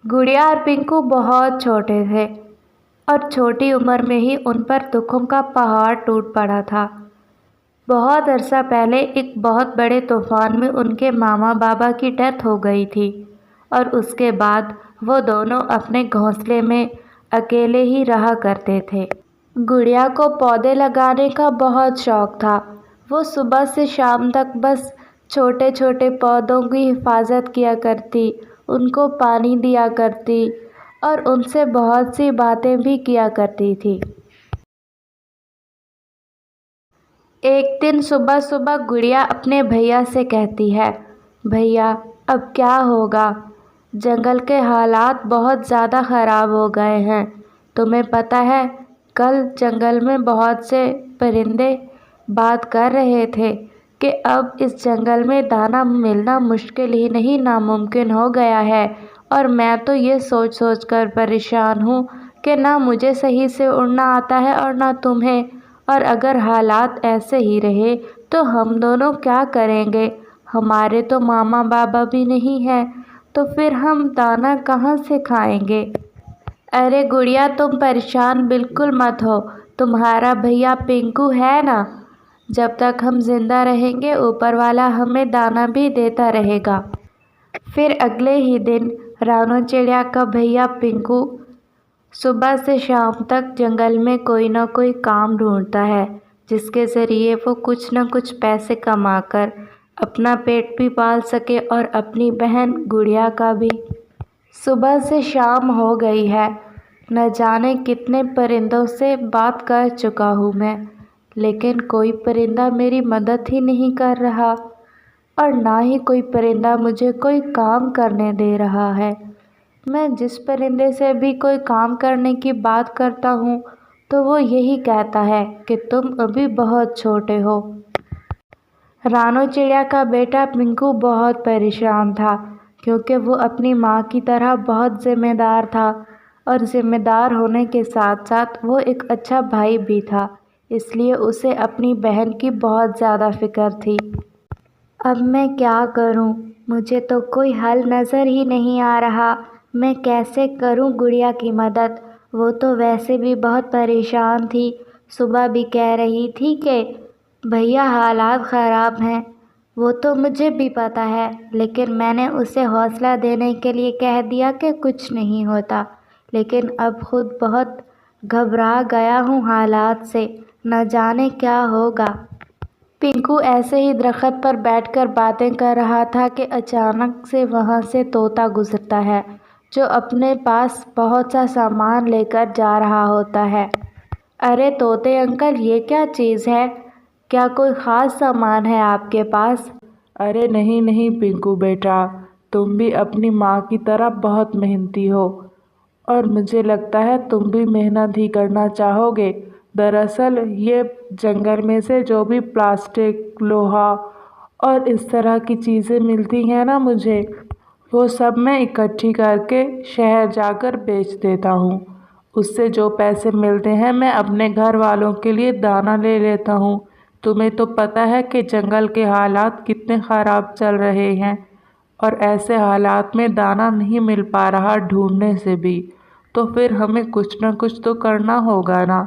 गुड़िया और पिंकू बहुत छोटे थे और छोटी उम्र में ही उन पर दुखों का पहाड़ टूट पड़ा था। बहुत अरसा पहले एक बहुत बड़े तूफान में उनके मामा बाबा की डेथ हो गई थी और उसके बाद वो दोनों अपने घोंसले में अकेले ही रहा करते थे। गुड़िया को पौधे लगाने का बहुत शौक था। वो सुबह से शाम तक बस छोटे छोटे पौधों की हिफाजत किया करती, उनको पानी दिया करती और उनसे बहुत सी बातें भी किया करती थी। एक दिन सुबह सुबह गुड़िया अपने भैया से कहती है, भैया अब क्या होगा, जंगल के हालात बहुत ज़्यादा ख़राब हो गए हैं। तुम्हें पता है कल जंगल में बहुत से परिंदे बात कर रहे थे कि अब इस जंगल में दाना मिलना मुश्किल ही नहीं नामुमकिन हो गया है और मैं तो ये सोच सोच कर परेशान हूँ कि ना मुझे सही से उड़ना आता है और ना तुम्हें, और अगर हालात ऐसे ही रहे तो हम दोनों क्या करेंगे। हमारे तो मामा बाबा भी नहीं हैं, तो फिर हम दाना कहाँ से खाएंगे। अरे गुड़िया तुम परेशान बिल्कुल मत हो, तुम्हारा भैया पिंकू है ना, जब तक हम जिंदा रहेंगे ऊपर वाला हमें दाना भी देता रहेगा। फिर अगले ही दिन रानू चिड़िया का भैया पिंकू सुबह से शाम तक जंगल में कोई ना कोई काम ढूंढता है जिसके ज़रिए वो कुछ न कुछ पैसे कमाकर अपना पेट भी पाल सके और अपनी बहन गुड़िया का भी। सुबह से शाम हो गई है, न जाने कितने परिंदों से बात कर चुका हूँ मैं, लेकिन कोई परिंदा मेरी मदद ही नहीं कर रहा और ना ही कोई परिंदा मुझे कोई काम करने दे रहा है। मैं जिस परिंदे से भी कोई काम करने की बात करता हूँ तो वो यही कहता है कि तुम अभी बहुत छोटे हो। रानू चिड़िया का बेटा पिंकू बहुत परेशान था क्योंकि वो अपनी माँ की तरह बहुत ज़िम्मेदार था और ज़िम्मेदार होने के साथ साथ वो एक अच्छा भाई भी था, इसलिए उसे अपनी बहन की बहुत ज़्यादा फ़िक्र थी। अब मैं क्या करूं, मुझे तो कोई हल नज़र ही नहीं आ रहा। मैं कैसे करूं गुड़िया की मदद, वो तो वैसे भी बहुत परेशान थी। सुबह भी कह रही थी कि भैया हालात ख़राब हैं, वो तो मुझे भी पता है, लेकिन मैंने उसे हौसला देने के लिए कह दिया कि कुछ नहीं होता। लेकिन अब खुद बहुत घबरा गया हूँ हालात से, न जाने क्या होगा। पिंकू ऐसे ही दरख्त पर बैठकर बातें कर रहा था कि अचानक से वहाँ से तोता गुजरता है जो अपने पास बहुत सा सामान लेकर जा रहा होता है। अरे तोते अंकल, ये क्या चीज़ है, क्या कोई ख़ास सामान है आपके पास। अरे नहीं नहीं पिंकू बेटा, तुम भी अपनी माँ की तरह बहुत मेहनती हो और मुझे लगता है तुम भी मेहनत ही करना चाहोगे। दरअसल ये जंगल में से जो भी प्लास्टिक, लोहा और इस तरह की चीज़ें मिलती हैं ना मुझे, वो सब मैं इकट्ठी करके शहर जाकर बेच देता हूँ। उससे जो पैसे मिलते हैं मैं अपने घर वालों के लिए दाना ले लेता हूँ। तुम्हें तो पता है कि जंगल के हालात कितने ख़राब चल रहे हैं और ऐसे हालात में दाना नहीं मिल पा रहा ढूंढने से भी, तो फिर हमें कुछ न कुछ तो करना होगा ना।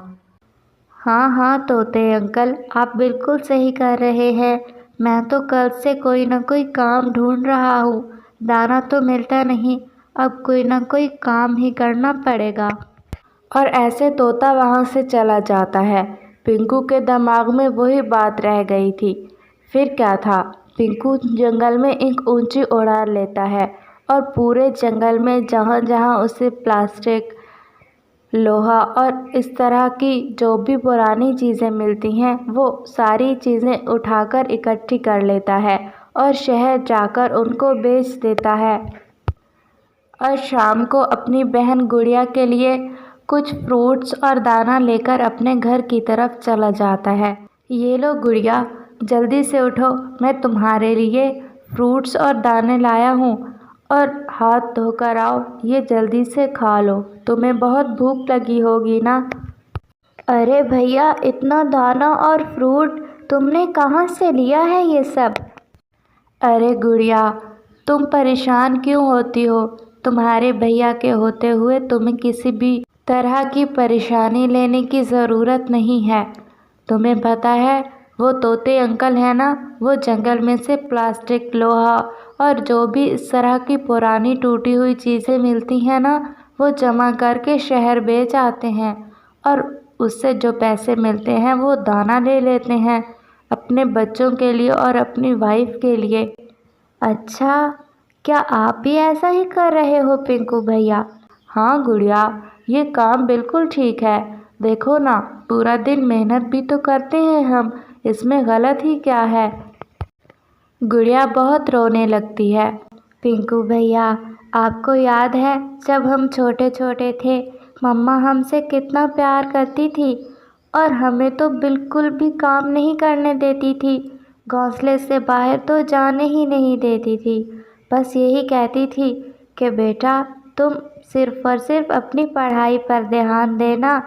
हाँ हाँ तोते अंकल, आप बिल्कुल सही कर रहे हैं। मैं तो कल से कोई ना कोई काम ढूंढ रहा हूँ, दाना तो मिलता नहीं, अब कोई ना कोई काम ही करना पड़ेगा। और ऐसे तोता वहाँ से चला जाता है। पिंकू के दिमाग में वही बात रह गई थी। फिर क्या था, पिंकू जंगल में एक ऊंची उड़ान लेता है और पूरे जंगल में जहाँ जहाँ उसे प्लास्टिक, लोहा और इस तरह की जो भी पुरानी चीज़ें मिलती हैं वो सारी चीज़ें उठाकर इकट्ठी कर लेता है और शहर जाकर उनको बेच देता है। और शाम को अपनी बहन गुड़िया के लिए कुछ फ्रूट्स और दाना लेकर अपने घर की तरफ चला जाता है। ये लो गुड़िया, जल्दी से उठो, मैं तुम्हारे लिए फ्रूट्स और दाने लाया हूँ और हाथ धोकर आओ, ये जल्दी से खा लो, तुम्हें बहुत भूख लगी होगी ना। अरे भैया, इतना दाना और फ्रूट तुमने कहाँ से लिया है ये सब। अरे गुड़िया, तुम परेशान क्यों होती हो, तुम्हारे भैया के होते हुए तुम्हें किसी भी तरह की परेशानी लेने की ज़रूरत नहीं है। तुम्हें पता है वो तोते अंकल है ना, वो जंगल में से प्लास्टिक, लोहा और जो भी इस तरह की पुरानी टूटी हुई चीज़ें मिलती हैं ना, वो जमा करके शहर बेच आते हैं और उससे जो पैसे मिलते हैं वो दाना ले लेते हैं अपने बच्चों के लिए और अपनी वाइफ के लिए। अच्छा, क्या आप भी ऐसा ही कर रहे हो पिंकू भैया? हाँ गुड़िया, ये काम बिल्कुल ठीक है। देखो ना, पूरा दिन मेहनत भी तो करते हैं हम, इसमें गलत ही क्या है। गुड़िया बहुत रोने लगती है। पिंकू भैया, आपको याद है जब हम छोटे छोटे थे, मम्मा हमसे कितना प्यार करती थी और हमें तो बिल्कुल भी काम नहीं करने देती थी, घोंसले से बाहर तो जाने ही नहीं देती थी। बस यही कहती थी कि बेटा तुम सिर्फ़ और सिर्फ अपनी पढ़ाई पर ध्यान देना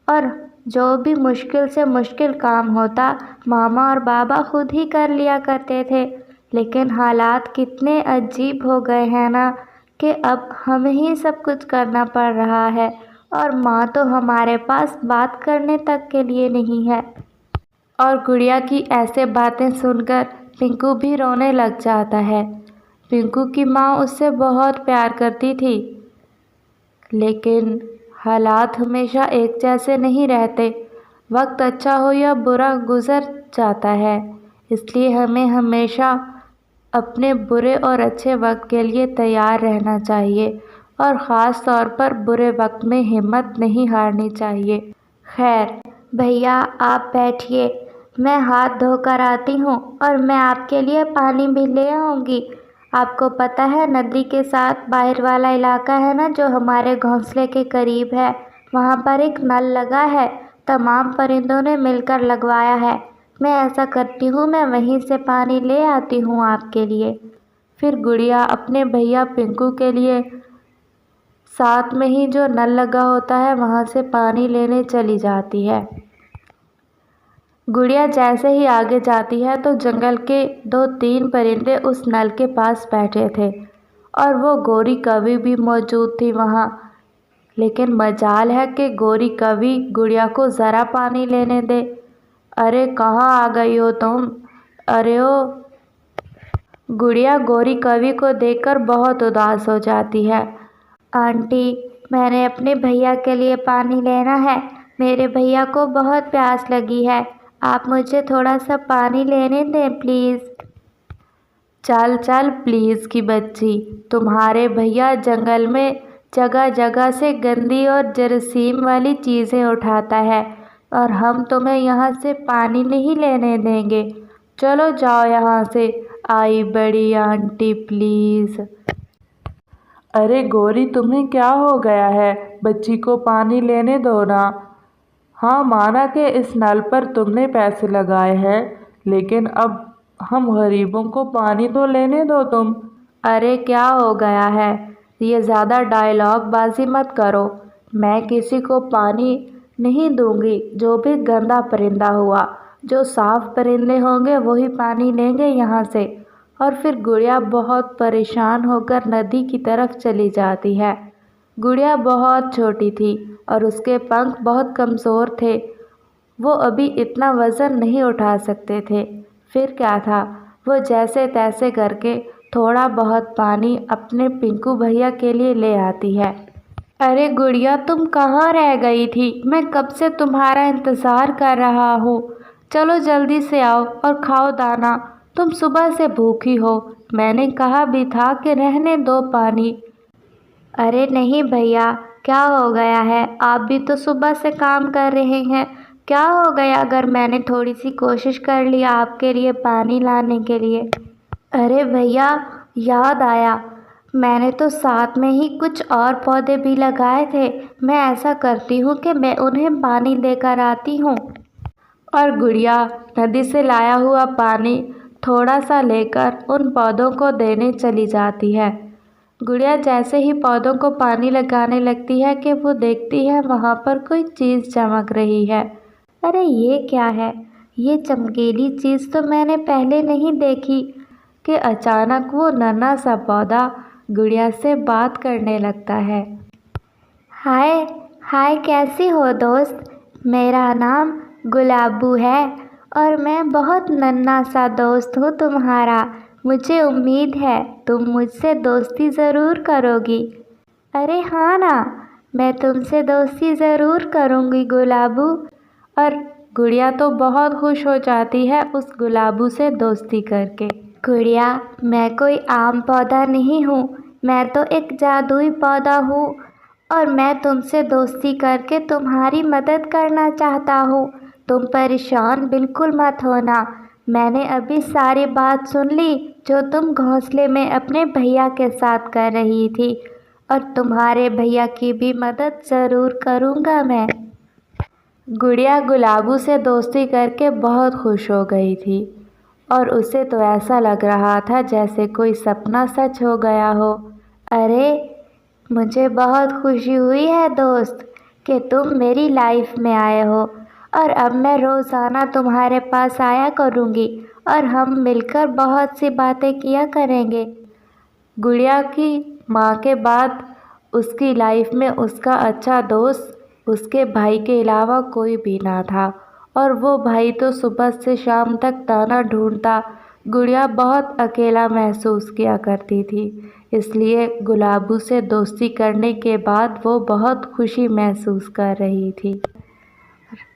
और जो भी मुश्किल से मुश्किल काम होता मामा और बाबा खुद ही कर लिया करते थे। लेकिन हालात कितने अजीब हो गए हैं ना कि अब हमें ही सब कुछ करना पड़ रहा है और माँ तो हमारे पास बात करने तक के लिए नहीं है। और गुड़िया की ऐसे बातें सुनकर पिंकू भी रोने लग जाता है। पिंकू की माँ उससे बहुत प्यार करती थी, लेकिन हालात हमेशा एक जैसे नहीं रहते। वक्त अच्छा हो या बुरा गुज़र जाता है, इसलिए हमें हमेशा अपने बुरे और अच्छे वक्त के लिए तैयार रहना चाहिए और ख़ास तौर पर बुरे वक्त में हिम्मत नहीं हारनी चाहिए। खैर भैया, आप बैठिए, मैं हाथ धोकर आती हूँ और मैं आपके लिए पानी भी ले आऊँगी। आपको पता है नदी के साथ बाहर वाला इलाका है ना, जो हमारे घोंसले के करीब है, वहाँ पर एक नल लगा है, तमाम परिंदों ने मिलकर लगवाया है। मैं ऐसा करती हूँ, मैं वहीं से पानी ले आती हूँ आपके लिए। फिर गुड़िया अपने भैया पिंकू के लिए साथ में ही जो नल लगा होता है वहाँ से पानी लेने चली जाती है। गुड़िया जैसे ही आगे जाती है तो जंगल के 2-3 परिंदे उस नल के पास बैठे थे और वो गोरी कवि भी मौजूद थी वहाँ। लेकिन मजाल है कि गोरी कवि गुड़िया को ज़रा पानी लेने दे। अरे कहाँ आ गई हो तुम? अरे ओ! गुड़िया गोरी कवि को देखकर बहुत उदास हो जाती है। आंटी, मैंने अपने भैया के लिए पानी लेना है, मेरे भैया को बहुत प्यास लगी है, आप मुझे थोड़ा सा पानी लेने दें प्लीज़। चल चल प्लीज़ की बच्ची, तुम्हारे भैया जंगल में जगह जगह से गंदी और जरासीम वाली चीज़ें उठाता है और हम तुम्हें यहाँ से पानी नहीं लेने देंगे। चलो जाओ यहाँ से, आई बड़ी आंटी प्लीज़। अरे गोरी, तुम्हें क्या हो गया है? बच्ची को पानी लेने दो ना। हाँ, माना कि इस नल पर तुमने पैसे लगाए हैं, लेकिन अब हम गरीबों को पानी तो लेने दो तुम। अरे क्या हो गया है, ये ज़्यादा डायलॉग बाजी मत करो। मैं किसी को पानी नहीं दूंगी। जो भी गंदा परिंदा हुआ, जो साफ़ परिंदे होंगे वही पानी लेंगे यहाँ से। और फिर गुड़िया बहुत परेशान होकर नदी की तरफ चली जाती है। गुड़िया बहुत छोटी थी और उसके पंख बहुत कमज़ोर थे, वो अभी इतना वज़न नहीं उठा सकते थे। फिर क्या था, वो जैसे तैसे करके थोड़ा बहुत पानी अपने पिंकू भैया के लिए ले आती है। अरे गुड़िया, तुम कहाँ रह गई थी? मैं कब से तुम्हारा इंतज़ार कर रहा हूँ। चलो जल्दी से आओ और खाओ दाना, तुम सुबह से भूखी हो। मैंने कहा भी था कि रहने दो पानी। अरे नहीं भैया, क्या हो गया है? आप भी तो सुबह से काम कर रहे हैं। क्या हो गया अगर मैंने थोड़ी सी कोशिश कर लिया आपके लिए पानी लाने के लिए? अरे भैया, याद आया, मैंने तो साथ में ही कुछ और पौधे भी लगाए थे। मैं ऐसा करती हूँ कि मैं उन्हें पानी देकर आती हूँ। और गुड़िया नदी से लाया हुआ पानी थोड़ा सा लेकर उन पौधों को देने चली जाती है। गुड़िया जैसे ही पौधों को पानी लगाने लगती है कि वो देखती है वहाँ पर कोई चीज़ चमक रही है। अरे ये क्या है? ये चमकीली चीज़ तो मैंने पहले नहीं देखी। कि अचानक वो नन्हा सा पौधा गुड़िया से बात करने लगता है। हाय हाय, कैसी हो दोस्त? मेरा नाम गुलाबू है और मैं बहुत नन्हा सा दोस्त हूँ तुम्हारा। मुझे उम्मीद है तुम मुझसे दोस्ती ज़रूर करोगी। अरे हाँ ना, मैं तुमसे दोस्ती ज़रूर करूँगी गुलाबू। और गुड़िया तो बहुत खुश हो जाती है उस गुलाबू से दोस्ती करके। गुड़िया, मैं कोई आम पौधा नहीं हूँ, मैं तो एक जादुई पौधा हूँ और मैं तुमसे दोस्ती करके तुम्हारी मदद करना चाहता हूँ। तुम परेशान बिल्कुल मत होना। मैंने अभी सारी बात सुन ली जो तुम घोंसले में अपने भैया के साथ कर रही थी, और तुम्हारे भैया की भी मदद ज़रूर करूँगा मैं। गुड़िया गुलाबू से दोस्ती करके बहुत खुश हो गई थी और उसे तो ऐसा लग रहा था जैसे कोई सपना सच हो गया हो। अरे, मुझे बहुत खुशी हुई है दोस्त कि तुम मेरी लाइफ में आए हो, और अब मैं रोज़ाना तुम्हारे पास आया करूँगी और हम मिलकर बहुत सी बातें किया करेंगे। गुड़िया की माँ के बाद उसकी लाइफ में उसका अच्छा दोस्त उसके भाई के अलावा कोई भी ना था, और वो भाई तो सुबह से शाम तक दाना ढूंढता। गुड़िया बहुत अकेला महसूस किया करती थी, इसलिए गुलाबू से दोस्ती करने के बाद वो बहुत खुशी महसूस कर रही थी।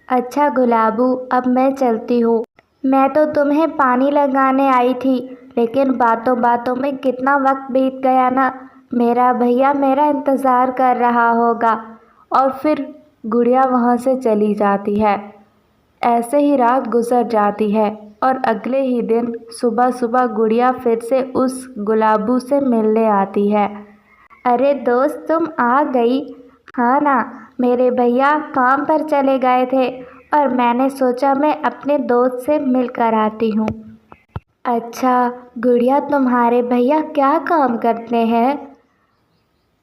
अच्छा गुलाबू, अब मैं चलती हूँ। मैं तो तुम्हें पानी लगाने आई थी, लेकिन बातों बातों में कितना वक्त बीत गया ना। मेरा भैया मेरा इंतज़ार कर रहा होगा। और फिर गुड़िया वहाँ से चली जाती है। ऐसे ही रात गुजर जाती है और अगले ही दिन सुबह सुबह गुड़िया फिर से उस गुलाबू से मिलने आती है। अरे दोस्त, तुम आ गई? हाँ ना, मेरे भैया काम पर चले गए थे और मैंने सोचा मैं अपने दोस्त से मिल कर आती हूँ। अच्छा गुड़िया, तुम्हारे भैया क्या काम करते हैं?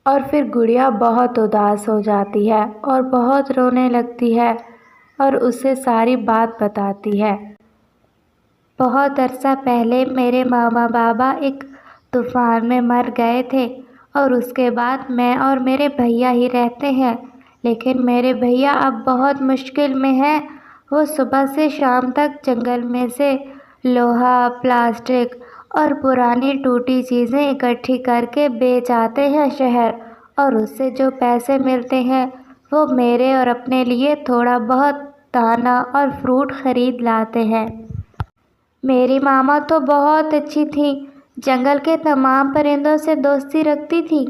और फिर गुड़िया बहुत उदास हो जाती है और बहुत रोने लगती है और उसे सारी बात बताती है। बहुत अरसा पहले मेरे मामा बाबा एक तूफ़ान में मर गए थे और उसके बाद मैं और मेरे भैया ही रहते हैं। लेकिन मेरे भैया अब बहुत मुश्किल में हैं। वो सुबह से शाम तक जंगल में से लोहा, प्लास्टिक और पुरानी टूटी चीज़ें इकट्ठी करके बेच आते हैं शहर, और उससे जो पैसे मिलते हैं वो मेरे और अपने लिए थोड़ा बहुत दाना और फ्रूट ख़रीद लाते हैं। मेरी मामा तो बहुत अच्छी थी, जंगल के तमाम परिंदों से दोस्ती रखती थी,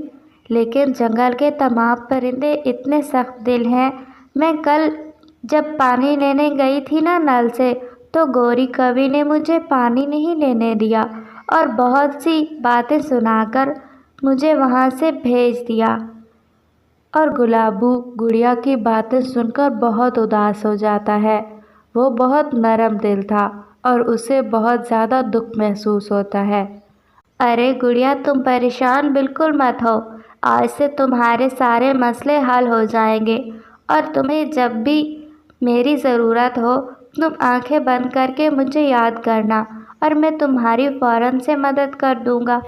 लेकिन जंगल के तमाम परिंदे इतने सख्त दिल हैं। मैं कल जब पानी लेने गई थी ना नल से, तो गोरी कवि ने मुझे पानी नहीं लेने दिया और बहुत सी बातें सुनाकर मुझे वहाँ से भेज दिया। और गुलाबू गुड़िया की बातें सुनकर बहुत उदास हो जाता है। वो बहुत नरम दिल था और उसे बहुत ज़्यादा दुख महसूस होता है। अरे गुड़िया, तुम परेशान बिल्कुल मत हो। आज से तुम्हारे सारे मसले हल हो जाएंगे, और तुम्हें जब भी मेरी ज़रूरत हो तुम आंखें बंद करके मुझे याद करना और मैं तुम्हारी फ़ौरन से मदद कर दूँगा।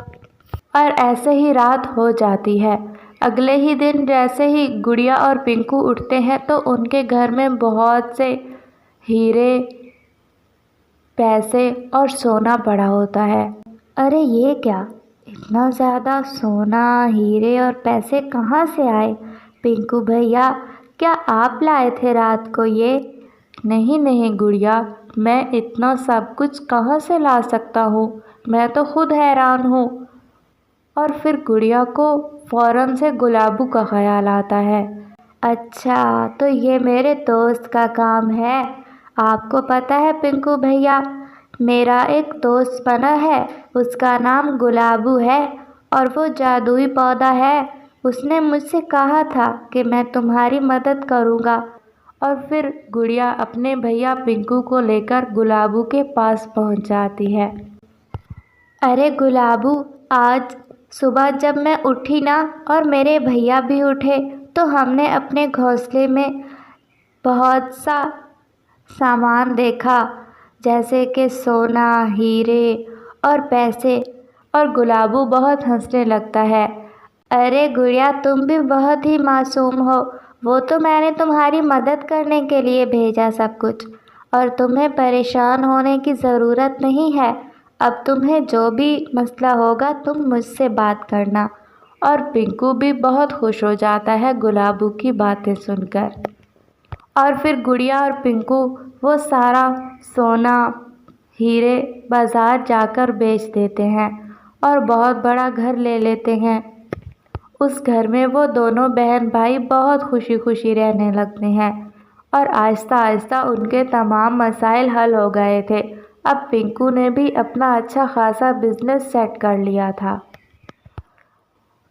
और ऐसे ही रात हो जाती है। अगले ही दिन जैसे ही गुड़िया और पिंकू उठते हैं तो उनके घर में बहुत से हीरे, पैसे और सोना पड़ा होता है। अरे ये क्या, इतना ज़्यादा सोना, हीरे और पैसे कहाँ से आए? पिंकू भैया, क्या आप लाए थे रात को ये? नहीं नहीं गुड़िया, मैं इतना सब कुछ कहाँ से ला सकता हूँ, मैं तो खुद हैरान हूँ। और फिर गुड़िया को फ़ौरन से गुलाबू का ख़्याल आता है। अच्छा, तो ये मेरे दोस्त का काम है। आपको पता है पिंकू भैया, मेरा एक दोस्त बना है, उसका नाम गुलाबू है और वो जादुई पौधा है। उसने मुझसे कहा था कि मैं तुम्हारी मदद करूँगा। और फिर गुड़िया अपने भैया पिंकू को लेकर गुलाबू के पास पहुँच जाती है। अरे गुलाबू, आज सुबह जब मैं उठी ना और मेरे भैया भी उठे, तो हमने अपने घोंसले में बहुत सा सामान देखा, जैसे कि सोना, हीरे और पैसे। اور گلابو بہت ہنسنے لگتا ہے۔ ارے گڑیا، تم بھی بہت ہی معصوم ہو، وہ تو میں نے تمہاری مدد کرنے کے لیے بھیجا سب کچھ، اور تمہیں پریشان ہونے کی ضرورت نہیں ہے۔ اب تمہیں جو بھی مسئلہ ہوگا تم مجھ سے بات کرنا۔ اور پنکو بھی بہت خوش ہو جاتا ہے گلابو کی باتیں سن کر۔ اور پھر گڑیا اور پنکو وہ سارا سونا ہیرے بازار جا کر بیچ دیتے ہیں اور بہت بڑا گھر لے لیتے ہیں۔ اس گھر میں وہ دونوں بہن بھائی بہت خوشی خوشی رہنے لگتے ہیں، اور آہستہ آہستہ ان کے تمام مسائل حل ہو گئے تھے۔ اب پنکو نے بھی اپنا اچھا خاصا بزنس سیٹ کر لیا تھا۔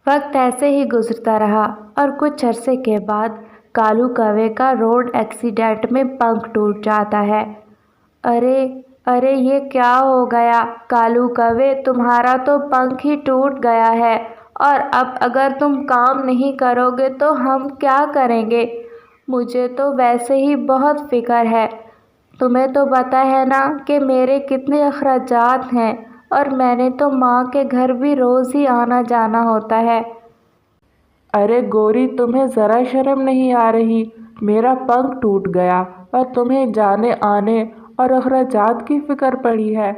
وقت ایسے ہی گزرتا رہا، اور کچھ عرصے کے بعد کالو کوے کا روڈ ایکسیڈنٹ میں پنکھ ٹوٹ جاتا ہے۔ ارے یہ کیا ہو گیا کالو کوے، تمہارا تو پنکھ ہی ٹوٹ گیا ہے، اور اب اگر تم کام نہیں کرو گے تو ہم کیا کریں گے؟ مجھے تو ویسے ہی بہت فکر ہے، تمہیں تو پتہ ہے نا کہ میرے کتنے اخراجات ہیں، اور میں نے تو ماں کے گھر بھی روز ہی آنا جانا ہوتا ہے۔ ارے گوری، تمہیں ذرا شرم نہیں آ رہی؟ میرا پنکھ ٹوٹ گیا اور تمہیں جانے آنے اور اخراجات کی فکر پڑی ہے۔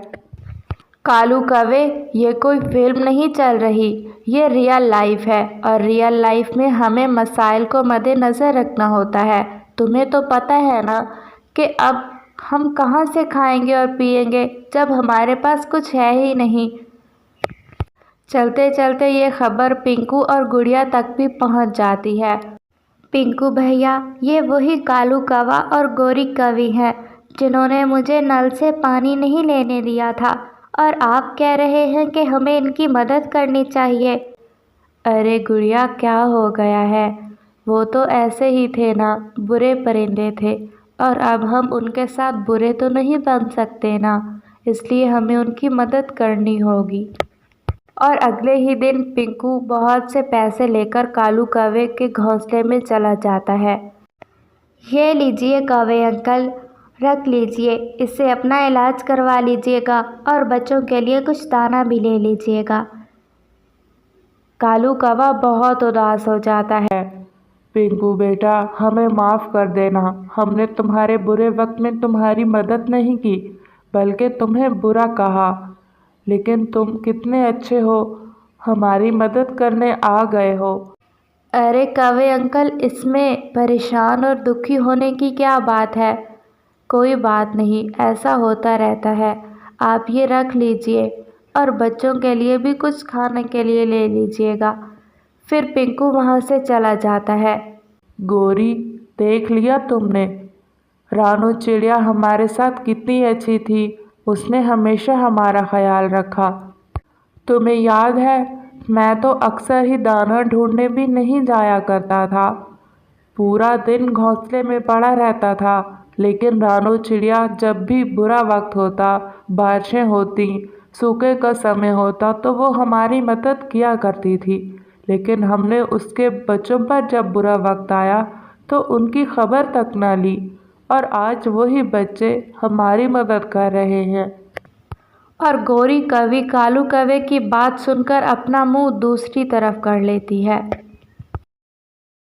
کالو کوے، یہ کوئی فلم نہیں چل رہی، یہ ریئل لائف ہے، اور ریئل لائف میں ہمیں مسائل کو مد نظر رکھنا ہوتا ہے۔ تمہیں تو پتہ ہے نا کہ اب ہم کہاں سے کھائیں گے اور پئیں گے جب ہمارے پاس کچھ ہے ہی نہیں۔ چلتے چلتے یہ خبر پنکو اور گڑیا تک بھی پہنچ جاتی ہے۔ پنکو بھیا، یہ وہی کالو کوا اور گوری کوی ہیں جنہوں نے مجھے نل سے پانی نہیں لینے دیا تھا، اور آپ کہہ رہے ہیں کہ ہمیں ان کی مدد کرنی چاہیے۔ ارے گڑیا، کیا ہو گیا ہے؟ وہ تو ایسے ہی تھے نا، برے پرندے تھے، اور اب ہم ان کے ساتھ برے تو نہیں بن سکتے نا، اس لیے ہمیں ان کی مدد کرنی ہوگی۔ اور اگلے ہی دن پنکو بہت سے پیسے لے کر کالو کوے کے گھونسلے میں چلا جاتا ہے۔ یہ لیجئے کوے انکل، رکھ لیجئے، اس سے اپنا علاج کروا لیجئے گا، اور بچوں کے لیے کچھ دانہ بھی لے لیجئے گا۔ کالو کوا بہت اداس ہو جاتا ہے۔ پنکو بیٹا، ہمیں معاف کر دینا، ہم نے تمہارے برے وقت میں تمہاری مدد نہیں کی بلکہ تمہیں برا کہا، لیکن تم کتنے اچھے ہو، ہماری مدد کرنے آ گئے ہو۔ ارے کوے انکل، اس میں پریشان اور دکھی ہونے کی کیا بات ہے؟ کوئی بات نہیں، ایسا ہوتا رہتا ہے۔ آپ یہ رکھ لیجئے، اور بچوں کے لیے بھی کچھ کھانے کے لیے لے لیجئے گا۔ پھر پنکو وہاں سے چلا جاتا ہے۔ گوری، دیکھ لیا تم نے؟ رانو چڑیا ہمارے ساتھ کتنی اچھی تھی، اس نے ہمیشہ ہمارا خیال رکھا۔ تمہیں یاد ہے، میں تو اکثر ہی دانہ ڈھونڈنے بھی نہیں جایا کرتا تھا، پورا دن گھونسلے میں پڑا رہتا تھا، لیکن رانو چڑیا جب بھی برا وقت ہوتا، بارشیں ہوتی، سوکھے کا سمے ہوتا تو وہ ہماری مدد کیا کرتی تھی، لیکن ہم نے اس کے بچوں پر جب برا وقت آیا تو ان کی خبر تک نہ لی، اور آج وہی بچے ہماری مدد کر رہے ہیں۔ اور گوری کوی کالو کوے کی بات سن کر اپنا منہ دوسری طرف کر لیتی ہے۔